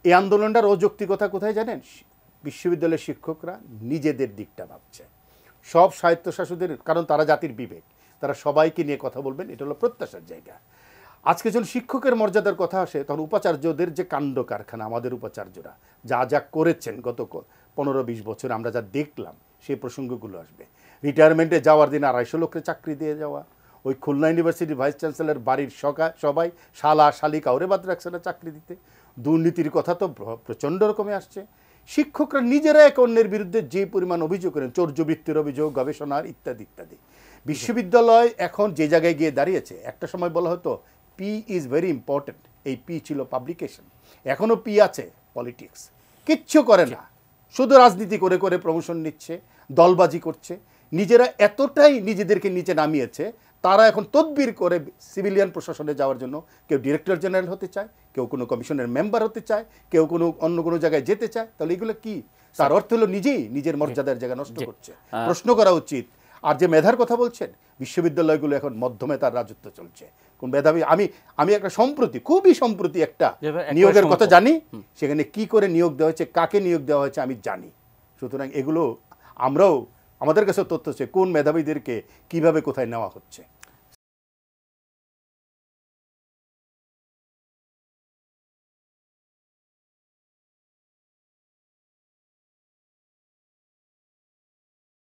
এই আন্দোলনটার অযৌক্তিকতা কোথায় জানেন? বিশ্ববিদ্যালয়ের শিক্ষকরা নিজেদের দিকটা ভাবছে, সব স্বায়ত্তশাসিতের, কারণ তারা জাতির বিবেক, তারা সবাইকে নিয়ে কথা বলবেন, এটা হলো প্রত্যাশার জায়গা। আজকে যখন শিক্ষকের মর্যাদার কথা আসে তখন উপাচার্যদের যে কাণ্ড কারখানা, আমাদের উপাচার্যরা যা যা করেছেন গত 15-20 বছর আমরা যা দেখলাম, সেই প্রসঙ্গগুলো আসবে। রিটায়ারমেন্টে যাওয়ার দিন 250 লোককে চাকরি দিয়ে যাওয়া, ওই খুলনা ইউনিভার্সিটির ভাইস চ্যান্সেলর বাড়ির সবাই শালা শালি কাউরে বাদ রাখছে না চাকরি দিতে। দুর্নীতির কথা তো প্রচণ্ড রকমে আসছে। শিক্ষকরা নিজেরা এক অন্যের বিরুদ্ধে যে পরিমাণ অভিযোগ করেন, চৌর্যবৃত্তির অভিযোগ, গবেষণার ইত্যাদি ইত্যাদি। বিশ্ববিদ্যালয় এখন যে জায়গায় গিয়ে দাঁড়িয়েছে, একটা সময় বলা হতো পি ইজ ভেরি ইম্পর্টেন্ট, এই পি ছিল পাবলিকেশন, এখনও পি আছে পলিটিক্স, কিচ্ছু করে না, শুধু রাজনীতি করে করে প্রমোশন নিচ্ছে, দলবাজি করছে। নিজেরা এতটাই নিজেদেরকে নিচে নামিয়েছে, তারা এখন তদবির করে সিভিলিয়ান প্রশাসনে যাওয়ার জন্য কেউ ডিরেক্টর জেনারেল হতে চায়, কেউ কোনো কমিশনের মেম্বার হতে চায়, কেউ কোনো অন্য কোনো জায়গায় যেতে চায়। তাহলে এগুলো কি? তার অর্থ হলো নিজেই নিজের মর্যাদার জায়গা নষ্ট করছে। প্রশ্ন করা উচিত। আর যে মেধার কথা বলছেন, বিশ্ববিদ্যালয়গুলো এখন মধ্যমেধার রাজত্ব চলছে। কোন মেধাবী, আমি একটা সম্প্রতি, খুবই সম্প্রতি একটা নিয়োগের কথা জানি, সেখানে কি করে নিয়োগ দেওয়া হয়েছে, কাকে নিয়োগ দেওয়া হয়েছে আমি জানি। সুতরাং এগুলো আমরাও, আমাদের কাছে তথ্য আছে কোন মেধাবীদেরকে কিভাবে কোথায় নেওয়া হচ্ছে।